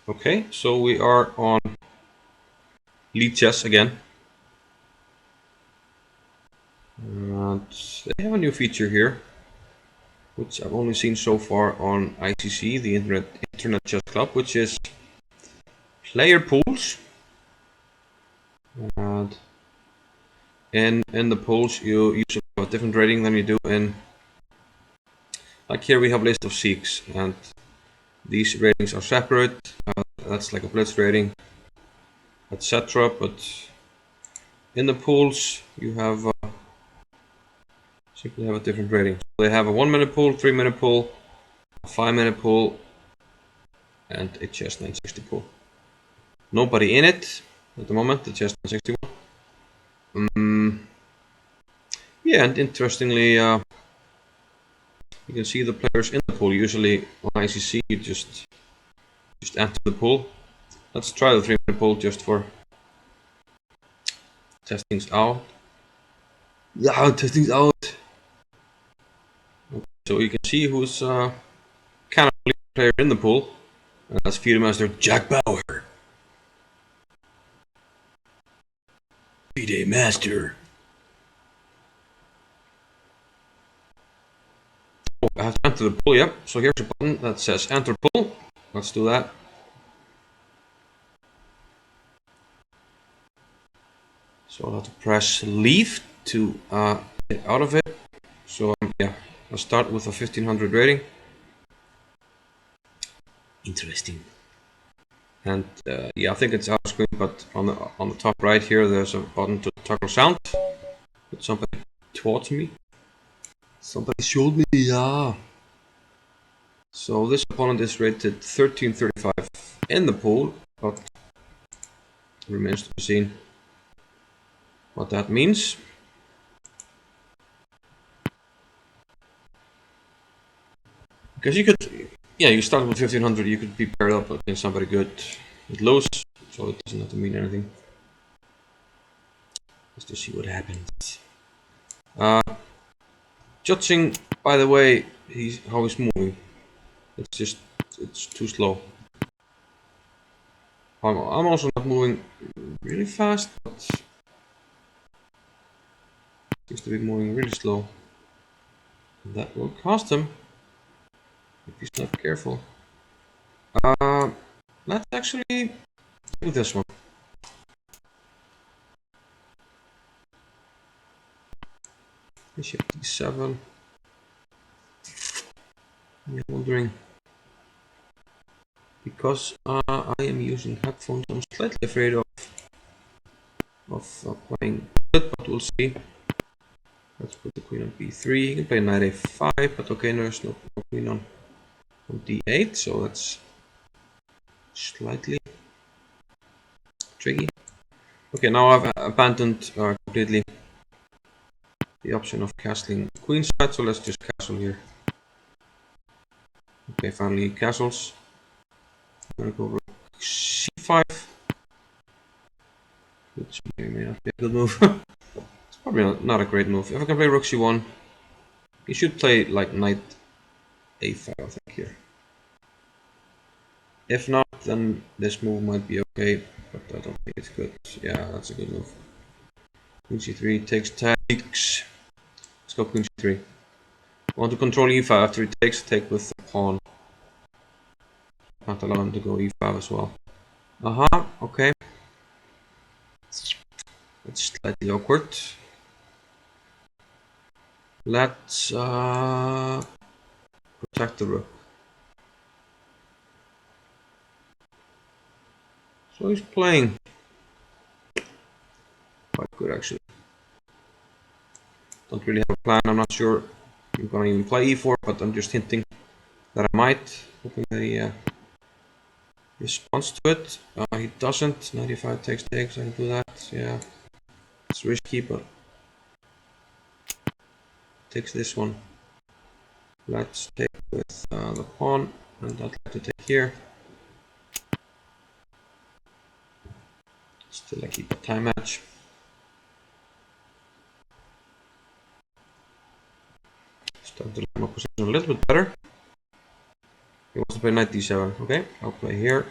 Okay, so we are on Lichess again. And they have a new feature here, which I've only seen so far on ICC, the Internet Chess Club, which is player pools. And in the pools, you usually have a different rating than you do in. Like here, we have a list of Sikhs, and these ratings are separate. That's like a blitz rating, etc. But in the pools, you have simply have a different rating. So they have a 1-minute pool, 3-minute pool, a 5-minute pool, and a chess 960 pool. Nobody in it at the moment, the chess 961. Yeah, and interestingly, you can see the players in the pool. Usually on ICC, you just enter the pool. Let's try the 3-minute pool just for testings out. Yeah, testings out. So you can see who's kind of a player in the pool. And that's FIDE Master Jack Bauer. FIDE Master. Oh, I have to enter the pool, yep. So here's a button that says enter pool. Let's do that. So I'll have to press leave to get out of it. So yeah, I'll start with a 1500 rating. Interesting. And yeah, I think it's out of screen, but on the top right here, there's a button to toggle sound. But somebody taught me. Somebody showed me, yeah. So this opponent is rated 1335 in the pool, but remains to be seen what that means. Because you could, yeah, you start with 1500, you could be paired up against somebody good with lows, so it doesn't have to mean anything. Just to see what happens. Judging by the way how he's moving, it's too slow. I'm also not moving really fast, but seems to be moving really slow. And that will cost him if he's not careful. Let's actually do this one. Bishop d7. I'm wondering, because I am using headphones, I'm slightly afraid of playing good, but we'll see. Let's put the queen on b3. You can play knight a5, but okay, there's no queen on d8, so that's slightly tricky. Okay, now I've abandoned completely the option of castling queenside, so let's just castle here. Okay, finally castles. I'm gonna go rook c5, which may or may not be a good move. It's probably not a great move. If I can play rook c1, you should play like knight a5, I think, here. If not, then this move might be okay, but I don't think it's good. Yeah, that's a good move. Queen c3 takes. Let's go queen c3. I want to control e5 after he takes, take with the pawn. Can't allow him to go e5 as well. Okay. It's slightly awkward. Let's protect the rook. So he's playing quite good actually. Don't really have a plan, I'm not sure I'm gonna even play e4, but I'm just hinting that I might, hoping that he responds to it. He doesn't. 95 takes, I can do that, yeah. It's risky, but takes this one. Let's take with the pawn, and I'd like to take here. Still I keep a time match. Start to learn my position a little bit better. He wants to play knight d7. Okay, I'll play here.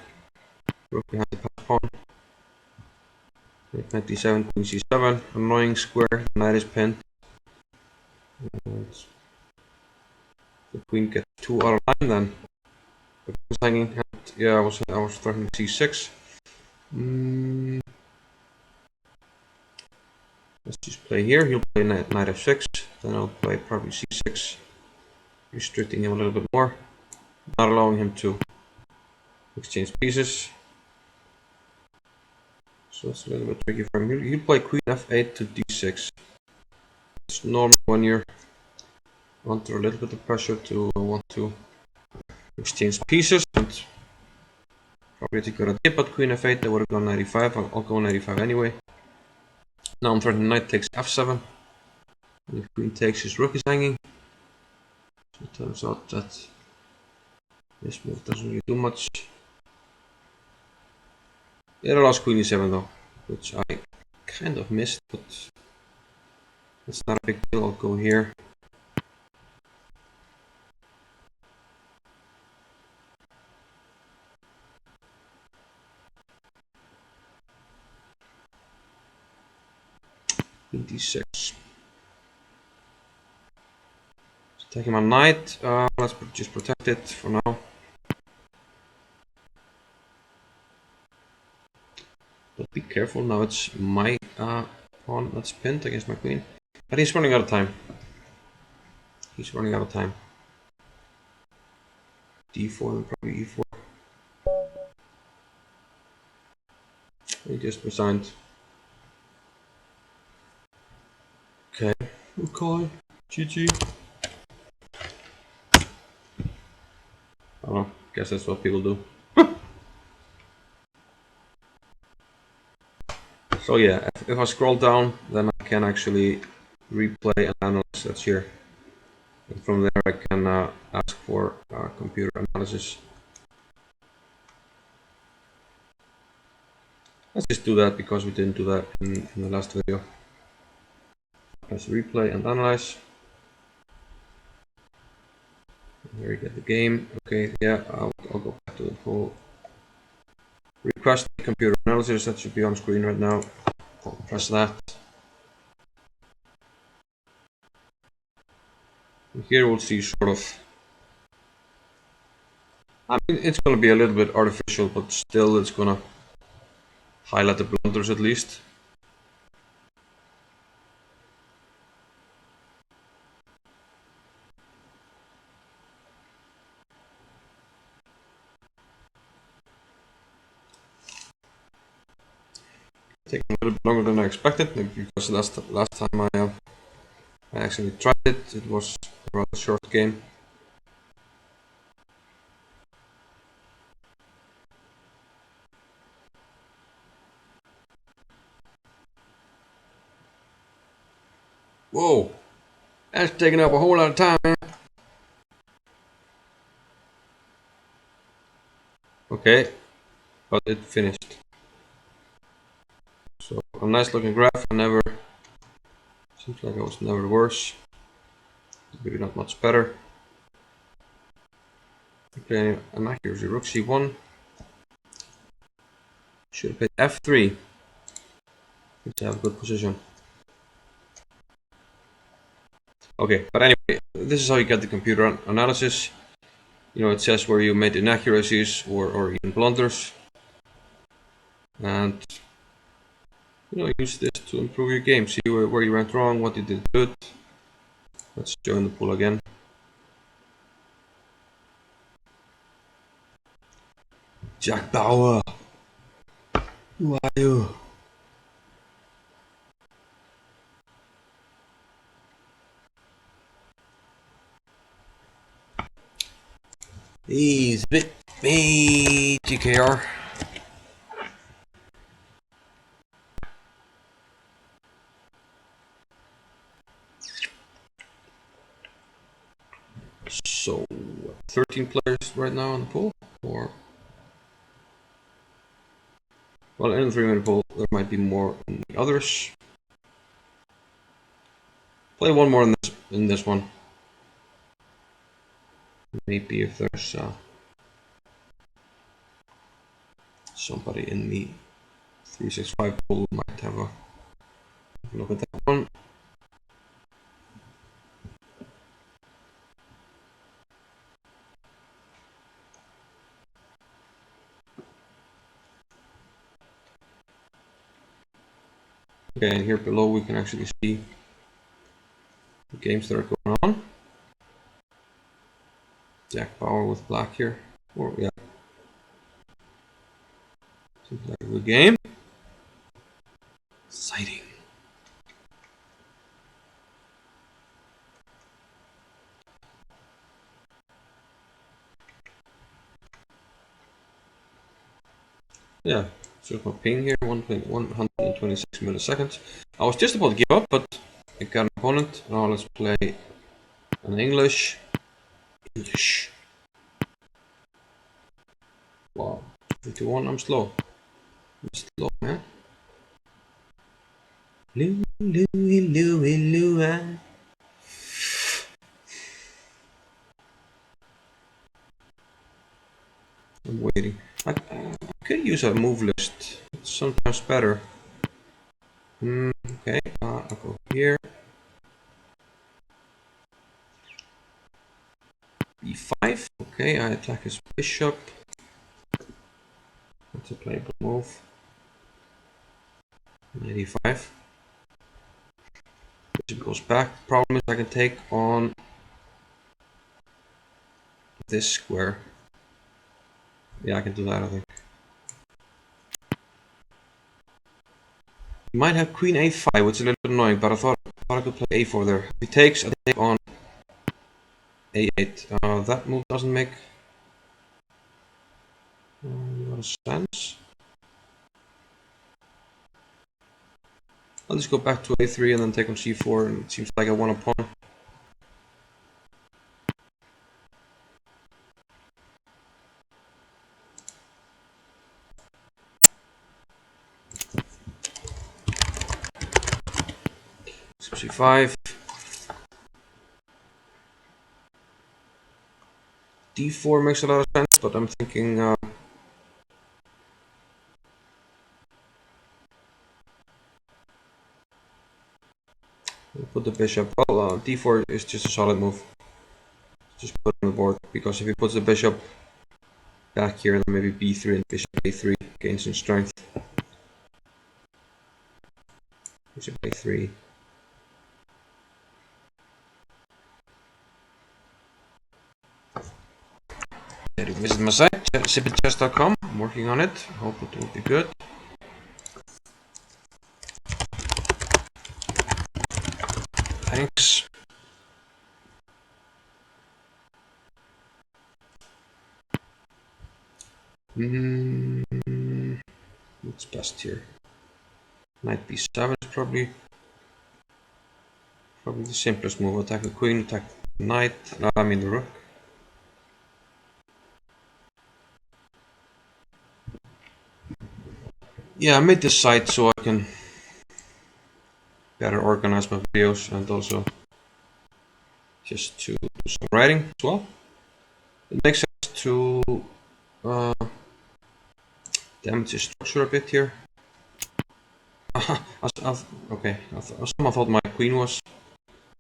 Rook behind the pass pawn. Knight d7, queen c7. Annoying square. Knight is pinned. And the queen gets 2 out of line then. The queen was hanging. And, yeah, I was threatening c6. Let's just play here. He'll play knight f6. Then I'll play probably c6, restricting him a little bit more, not allowing him to exchange pieces. So it's a little bit tricky for him. He'll play queen f8 to d6. It's normal when you're under a little bit of pressure to want to exchange pieces. And probably a good idea, but queen f8, I would have gone knight e5. I'll go knight e5 anyway. Now I'm threatening knight takes f7. And if queen takes, his rook is hanging. So it turns out that this move doesn't really do much. It allows queen e7 though, which I kind of missed, but it's not a big deal. I'll go here. Queen d6. Taking my knight. Let's just protect it for now. But be careful, now it's my pawn that's pinned against my queen. But he's running out of time. He's running out of time. d4 and probably e4. He just resigned. Okay. Okay. GG. I don't know. Guess that's what people do. So yeah, if I scroll down, then I can actually replay and analyze that's here. And from there I can ask for computer analysis. Let's just do that because we didn't do that in the last video. Let's replay and analyze. Here we get the game. Okay, yeah, I'll go back to the whole request computer analysis. That should be on screen right now. I'll press that. And here we'll see sort of, I mean, it's going to be a little bit artificial, but still it's going to highlight the blunders at least. Taking a little bit longer than I expected, maybe because last time I actually tried it, it was a rather short game. Whoa, that's taking up a whole lot of time, man. Okay, but it finished. So a nice looking graph. Seems like I was never worse. Maybe not much better. Okay, an accuracy. Rook c1. Should have played f3 to have a good position. Okay, but anyway, this is how you get the computer analysis. You know, it says where you made inaccuracies or even blunders. And you know, use this to improve your game. See where you went wrong, what you did good. Let's join the pool again. Jack Bauer, who are you? He's a bit me, GKR. So 13 players right now on the pool, or well, in the 3-minute pool there might be more in the others. Play one more in this one. Maybe if there's somebody in the 365 pool might have a look at that one. Okay, and here below we can actually see the games that are going on. Jack Bauer with black here. Or yeah. Seems like a good game. Exciting. Yeah, so my ping here, 126 milliseconds. I was just about to give up, but I got an opponent. Now let's play an English. English. Wow, 51, I'm slow. I'm slow, man. Louie, Louie, Louie, Louie. I'm waiting. I could use a move list. It's sometimes better. Okay, I'll go here. B5. Okay, I attack his bishop. That's a playable move. Knight e5. Bishop goes back. Problem is I can take on this square. Yeah, I can do that, I think. He might have queen a5, which is a little bit annoying, but I thought I could play a4 there. If he takes, I take on a8. That move doesn't make a lot of sense. I'll just go back to a3 and then take on c4, and it seems like I won a pawn. c5. d4 makes a lot of sense, but I'm thinking we'll put the bishop. Well, d4 is just a solid move. Just put it on the board, because if he puts the bishop back here, then maybe b3 and bishop a3 gains some strength. Bishop a3. Visit my site, sipitchess.com. I'm working on it. Hope it will be good. Thanks. What's best here? Knight b7 is probably the simplest move. Attack the queen, attack the knight. No, I mean the rook. Yeah, I made this site so I can better organize my videos and also just to do some writing as well. It makes sense to damage the structure a bit here. Okay, someone thought my queen was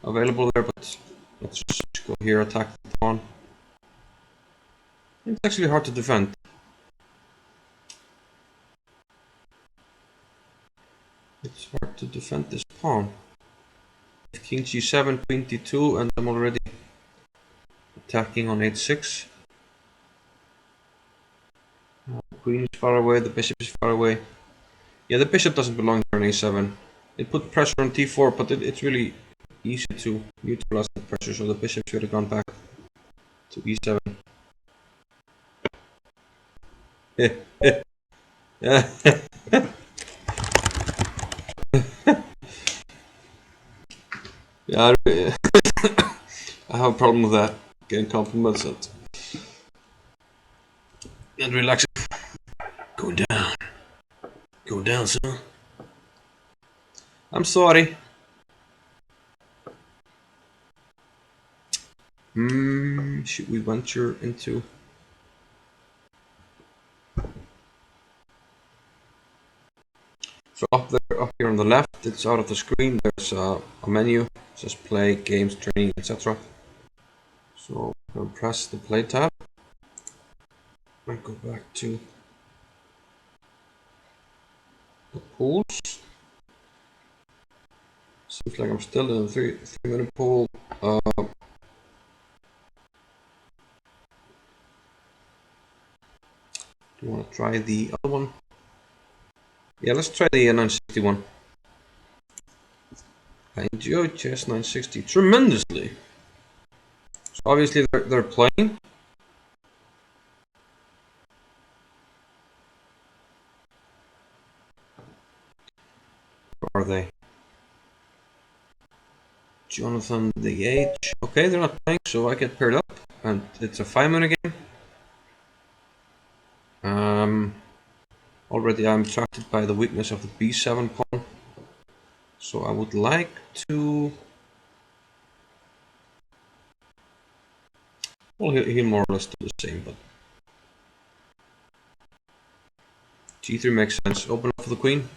available there, but let's just go here, attack the pawn. It's actually hard to defend. It's hard to defend this pawn. King g7, queen d2, and I'm already attacking on h6. Queen is far away, the bishop is far away. Yeah, the bishop doesn't belong here on a7. It put pressure on t4, but it's really easy to neutralize the pressure, so the bishop should have gone back to e7. Yeah. Yeah, I have a problem with that. Getting compliments and relaxing. Go down. Go down, son. I'm sorry. Should we venture into... So up there, up here on the left, it's out of the screen. There's a menu. It says play, games, training, etc. So I'll press the play tab and go back to the pools. Seems like I'm still in the 3-minute pool. Do you want to try the other one? Yeah, let's try the 961. I enjoyed chess 960 tremendously. So obviously they're playing. Or are they? Jonathan the Age. Okay, they're not playing, so I get paired up, and it's a 5-minute game. Already I'm attracted by the weakness of the b7 pawn, so I would like to. Well, he'll more or less do the same, but g3 makes sense. Open up for the queen.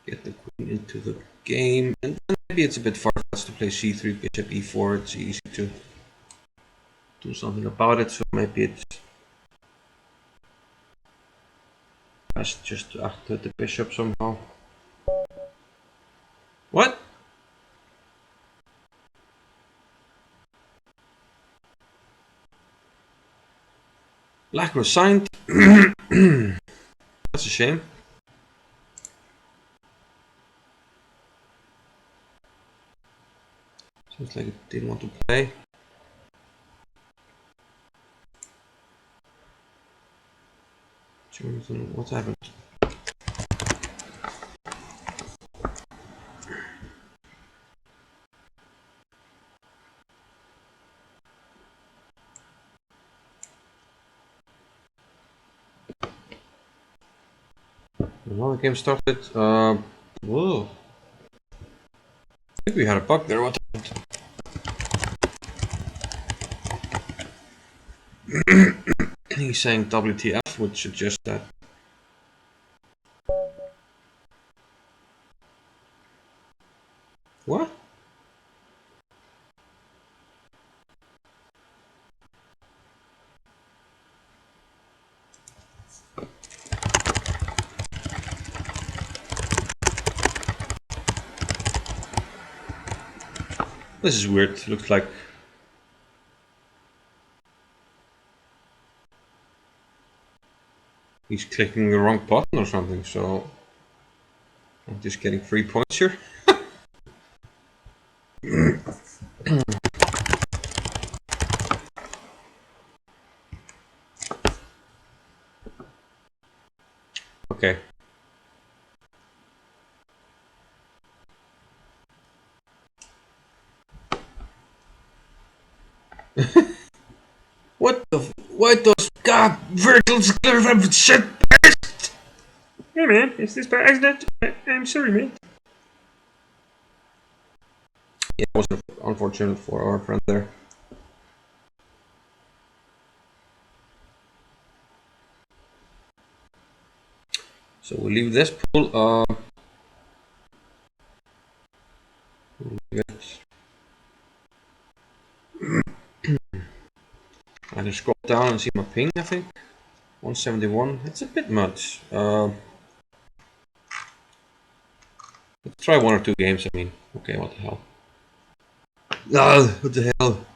Get the queen into the game, and then maybe it's a bit far-fetched to play c3, bishop e4. It's easy to do something about it, so maybe it's best just to activate the bishop somehow. What? Black was signed. That's a shame. Seems like it didn't want to play. Jonathan, what happened? Another game started. Whoa. I think we had a bug there. What happened? He's saying WTF, which suggests that. What? This is weird. It looks like he's clicking the wrong button or something, so I'm just getting 3 points here. Okay. What the? Why does God vertical shit? Hey man, is this by accident? I'm sorry, man. Yeah, it was unfortunate for our friend there. So we'll leave this pool. I can scroll down and see my ping, I think. 171. It's a bit much. Let's try 1 or 2 games, I mean. Okay, what the hell. What the hell?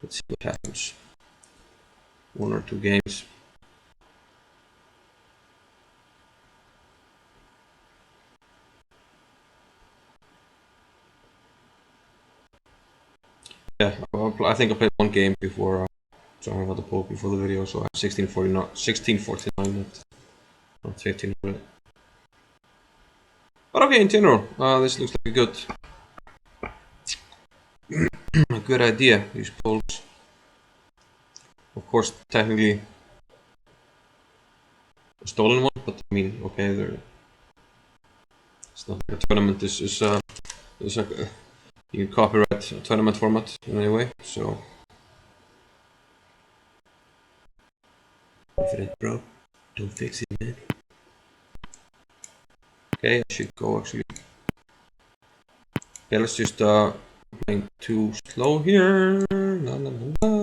Let's see what happens. 1 or 2 games. Yeah, I think I played 1 game before trying about the poll before the video, so I have 1649, not 1500. But okay, in general, this looks like a good idea, these polls. Of course, technically, a stolen one, but I mean, okay, it's not like a tournament. This is like you can copyright a tournament format in any way. So if it ain't broke, don't fix it, man. Okay, I should go actually. Okay, let's just playing too slow here. La, la, la, la.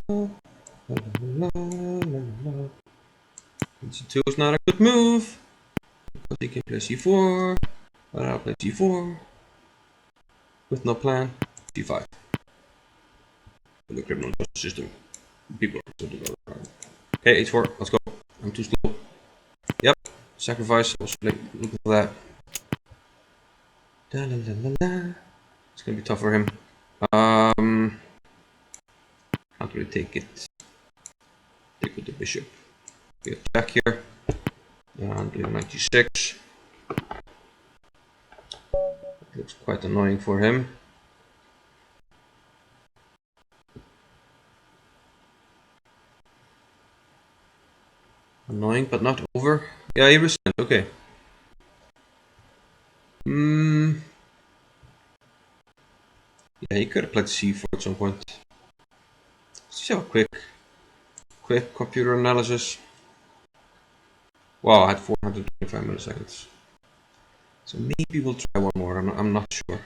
La, la, la, la, la. C2 is not a good move because he can play c4, but I'll play g4 with no plan. g5. In the criminal justice system, people are still developing. Okay, h4. Let's go. I'm too slow. Yep. Sacrifice. Also look at that. Da, la, la, la, la. It's gonna be tough for him. Can't really take it. Take with the bishop. We attack here. And do 96. Looks quite annoying for him. Annoying, but not over. Yeah, he resent. Okay. Yeah, he could have played c4 at some point. Let's just have a quick computer analysis. Wow, I had 425 milliseconds. So maybe we'll try one more. I'm not sure.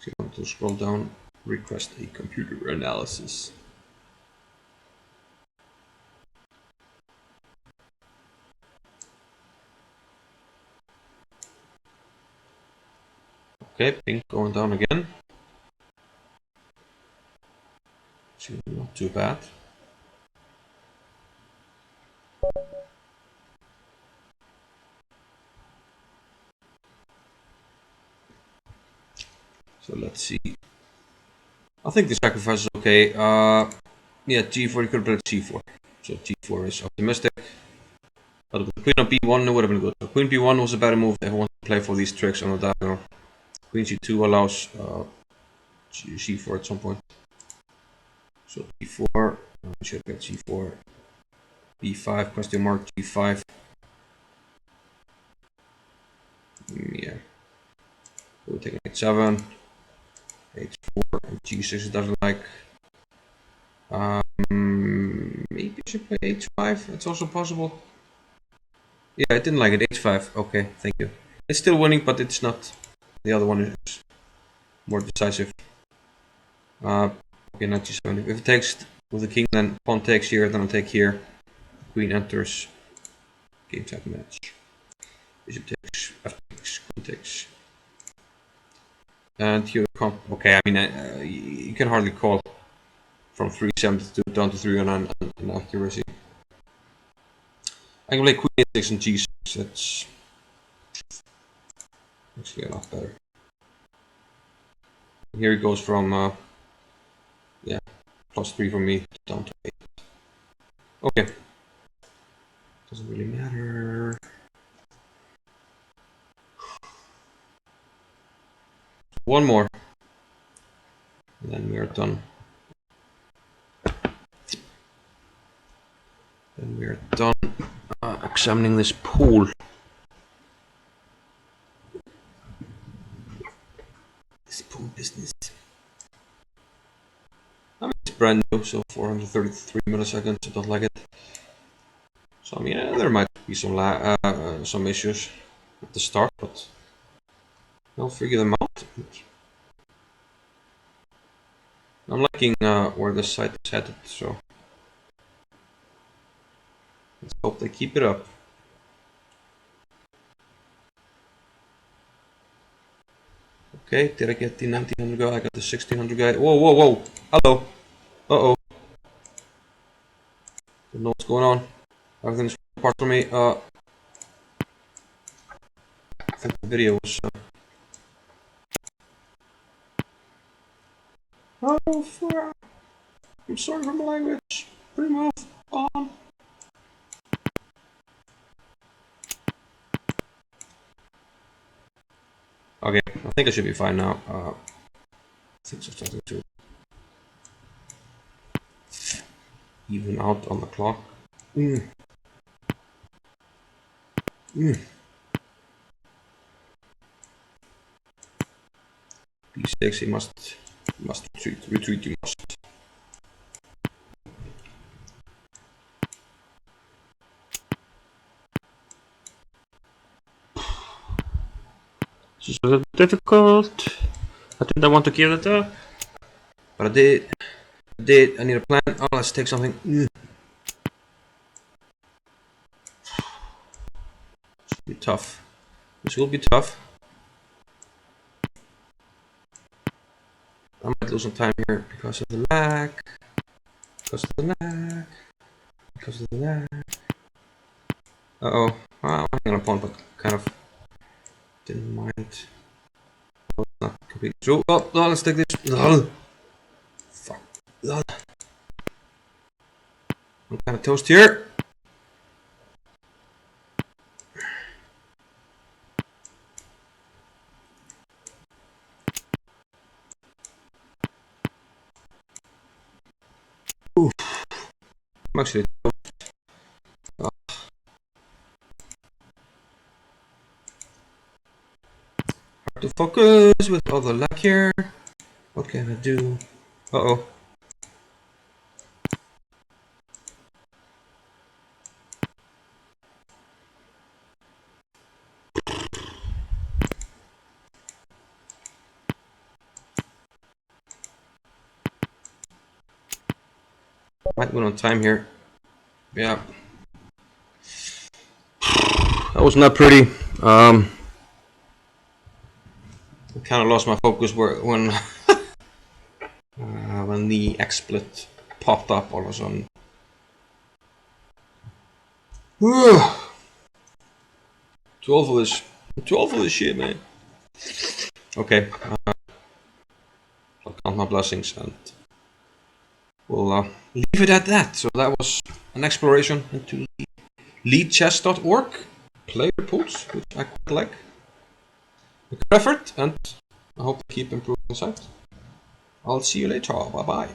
So you want to scroll down, request a computer analysis. Okay, pink going down again. So not too bad. So let's see. I think the sacrifice is okay. Yeah, g4, you could have played c4. So g4 is optimistic. But with queen on b1, it would have been good. So queen b1 was a better move if I want to play for these tricks on the diagonal. Queen c2 allows c4 at some point. So b4, I should get c4, b5, question mark, g5. Yeah. We'll take h7, h4, and g6 it doesn't like. Maybe I should play h5, it's also possible. Yeah, I didn't like it, h5, okay, thank you. It's still winning, but it's not. The other one is more decisive. Okay, knight g7. If it takes with the king, then pawn takes here, then I take here. Queen enters. Game type match. Bishop takes, f takes, queen takes. And here come. Okay, I mean, you can hardly call from 372 down to 309 in accuracy. I can play queen a6 and g6. That's actually a lot better. Here it goes from yeah, +3 for me down to 8. Okay, doesn't really matter. One more, and then we are done. Then we are done examining this pool. This pool business. I mean, it's brand new, so 433 milliseconds. I don't like it. So I mean, there might be some issues at the start, but I'll figure them out. I'm liking where the site is headed, so let's hope they keep it up. Okay, did I get the 1900 guy? I got the 1600 guy. Whoa, whoa, whoa! Hello! Uh-oh. Don't know what's going on. Everything's apart from me. I think the video was... Oh, fuck! I'm sorry for my language. Move on. Okay, I think I should be fine now. Things are starting to even out on the clock. B6, he must retreat, you must. This is a little difficult. I didn't want to give it up, but I did. I need a plan. Oh, let's take something. This will be tough. This will be tough. I might lose some time here because of the lag. Because of the lag. Because of the lag. Uh-oh. Wow, I'm hanging on a pawn, but kind of didn't mind. Oh, it's not completely true. Oh, no, let's take this. Oh. Fuck. Oh. I'm kind of toast here. Oof. I'm actually toast. Oh. Hard to focus with all the lag here. What can I do? Uh-oh. Might win on time here. Yeah. That was not pretty. I kind of lost my focus when when the XSplit popped up all of a sudden. Too awful this shit, man. Okay, I'll count my blessings and we'll leave it at that. So that was an exploration into leadchess.org player pools, which I quite like. A good effort, and I hope to keep improving the site. I'll see you later. Bye bye.